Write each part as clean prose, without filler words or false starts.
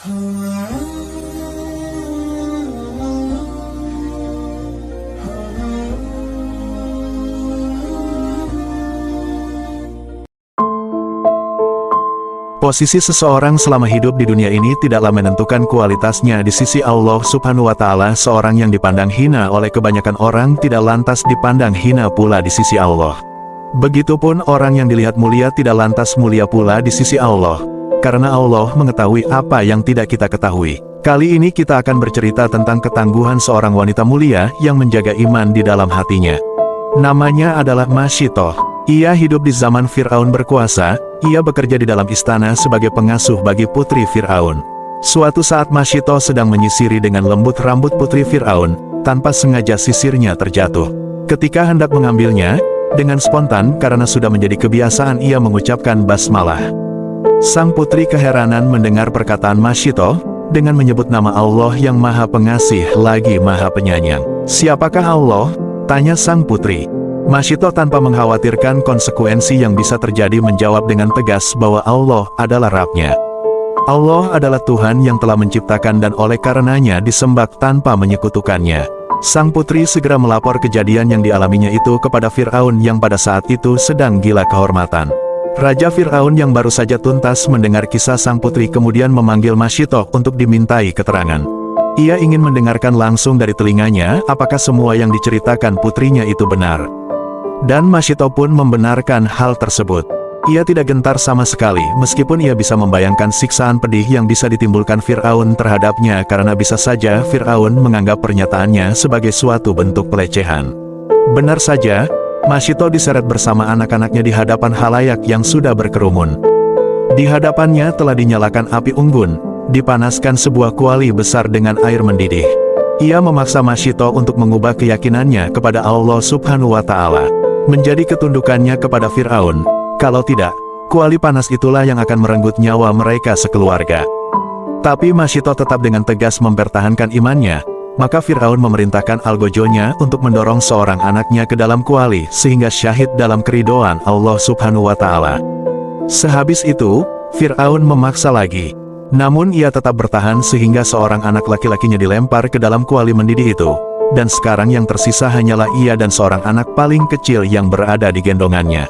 Posisi seseorang selama hidup di dunia ini tidaklah menentukan kualitasnya di sisi Allah Subhanahu wa Ta'ala. Seorang yang dipandang hina oleh kebanyakan orang tidak lantas dipandang hina pula di sisi Allah. Begitupun orang yang dilihat mulia tidak lantas mulia pula di sisi Allah, karena Allah mengetahui apa yang tidak kita ketahui. Kali ini kita akan bercerita tentang ketangguhan seorang wanita mulia yang menjaga iman di dalam hatinya. Namanya adalah Masyitoh. Ia hidup di zaman Fir'aun berkuasa. Ia bekerja di dalam istana sebagai pengasuh bagi putri Fir'aun. Suatu saat Masyitoh sedang menyisiri dengan lembut rambut putri Fir'aun, tanpa sengaja sisirnya terjatuh. Ketika hendak mengambilnya, dengan spontan karena sudah menjadi kebiasaan ia mengucapkan basmalah. Sang putri keheranan mendengar perkataan Masyitoh, dengan menyebut nama Allah yang Maha Pengasih lagi Maha Penyayang. "Siapakah Allah?" tanya sang putri. Masyitoh tanpa mengkhawatirkan konsekuensi yang bisa terjadi menjawab dengan tegas bahwa Allah adalah Rabb-Nya. Allah adalah Tuhan yang telah menciptakan dan oleh karenanya disembah tanpa menyekutukannya. Sang putri segera melapor kejadian yang dialaminya itu kepada Fir'aun yang pada saat itu sedang gila kehormatan. Raja Fir'aun yang baru saja tuntas mendengar kisah sang putri kemudian memanggil Masyitoh untuk dimintai keterangan. Ia ingin mendengarkan langsung dari telinganya apakah semua yang diceritakan putrinya itu benar. Dan Masyitoh pun membenarkan hal tersebut. Ia tidak gentar sama sekali, meskipun ia bisa membayangkan siksaan pedih yang bisa ditimbulkan Fir'aun terhadapnya karena bisa saja Fir'aun menganggap pernyataannya sebagai suatu bentuk pelecehan. Benar saja, Masyitoh diseret bersama anak-anaknya di hadapan khalayak yang sudah berkerumun. Di hadapannya telah dinyalakan api unggun, dipanaskan sebuah kuali besar dengan air mendidih. Ia memaksa Masyitoh untuk mengubah keyakinannya kepada Allah Subhanahu wa Ta'ala, menjadi ketundukannya kepada Fir'aun. Kalau tidak, kuali panas itulah yang akan merenggut nyawa mereka sekeluarga. Tapi Masyitoh tetap dengan tegas mempertahankan imannya. Maka Fir'aun memerintahkan algojonya untuk mendorong seorang anaknya ke dalam kuali sehingga syahid dalam keridhaan Allah Subhanahu wa Ta'ala. Sehabis itu, Fir'aun memaksa lagi. Namun ia tetap bertahan sehingga seorang anak laki-lakinya dilempar ke dalam kuali mendidih itu. Dan sekarang yang tersisa hanyalah ia dan seorang anak paling kecil yang berada di gendongannya.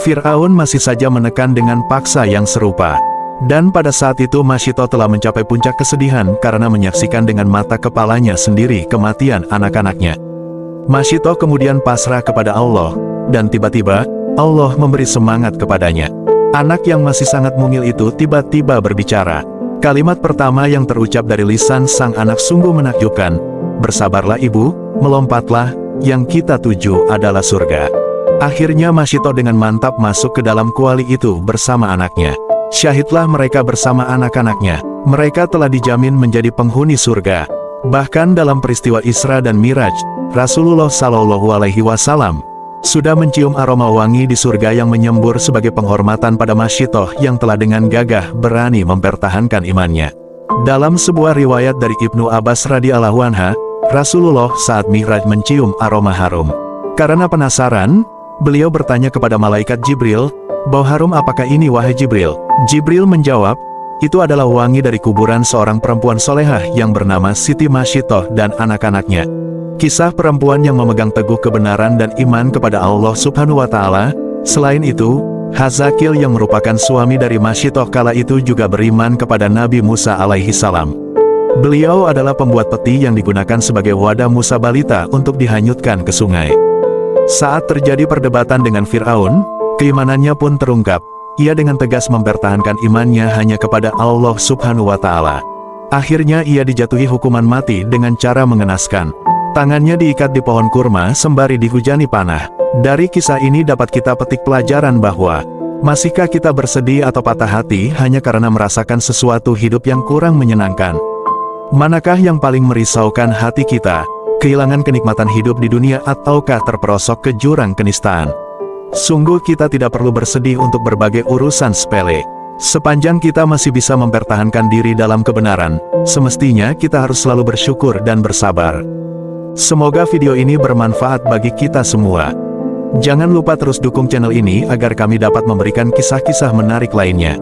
Fir'aun masih saja menekan dengan paksa yang serupa. Dan pada saat itu Masyitoh telah mencapai puncak kesedihan karena menyaksikan dengan mata kepalanya sendiri kematian anak-anaknya. Masyitoh kemudian pasrah kepada Allah, dan tiba-tiba, Allah memberi semangat kepadanya. Anak yang masih sangat mungil itu tiba-tiba berbicara. Kalimat pertama yang terucap dari lisan sang anak sungguh menakjubkan. "Bersabarlah ibu, melompatlah, yang kita tuju adalah surga." Akhirnya Masyitoh dengan mantap masuk ke dalam kuali itu bersama anaknya. Syahidlah mereka bersama anak-anaknya. Mereka telah dijamin menjadi penghuni surga. Bahkan dalam peristiwa Isra dan Miraj, Rasulullah Shallallahu Alaihi Wasallam sudah mencium aroma wangi di surga yang menyembur sebagai penghormatan pada Masyitoh yang telah dengan gagah berani mempertahankan imannya. Dalam sebuah riwayat dari Ibnu Abbas radhiyallahu anhu, Rasulullah saat Mi'raj mencium aroma harum. Karena penasaran, beliau bertanya kepada malaikat Jibril, "Bau harum apakah ini wahai Jibril?" Jibril menjawab, "Itu adalah wangi dari kuburan seorang perempuan solehah yang bernama Siti Masyitoh dan anak-anaknya." Kisah perempuan yang memegang teguh kebenaran dan iman kepada Allah Subhanahu wa Ta'ala. Selain itu, Hazakil yang merupakan suami dari Masyitoh kala itu juga beriman kepada Nabi Musa alaihi salam. Beliau adalah pembuat peti yang digunakan sebagai wadah Musa balita untuk dihanyutkan ke sungai. Saat terjadi perdebatan dengan Fir'aun, keimanannya pun terungkap. Ia dengan tegas mempertahankan imannya hanya kepada Allah Subhanahu wa Ta'ala. Akhirnya ia dijatuhi hukuman mati dengan cara mengenaskan. Tangannya diikat di pohon kurma sembari dihujani panah. Dari kisah ini dapat kita petik pelajaran bahwa, masihkah kita bersedih atau patah hati hanya karena merasakan sesuatu hidup yang kurang menyenangkan? Manakah yang paling merisaukan hati kita? Kehilangan kenikmatan hidup di dunia ataukah terperosok ke jurang kenistaan? Sungguh kita tidak perlu bersedih untuk berbagai urusan sepele. Sepanjang kita masih bisa mempertahankan diri dalam kebenaran, semestinya kita harus selalu bersyukur dan bersabar. Semoga video ini bermanfaat bagi kita semua. Jangan lupa terus dukung channel ini agar kami dapat memberikan kisah-kisah menarik lainnya.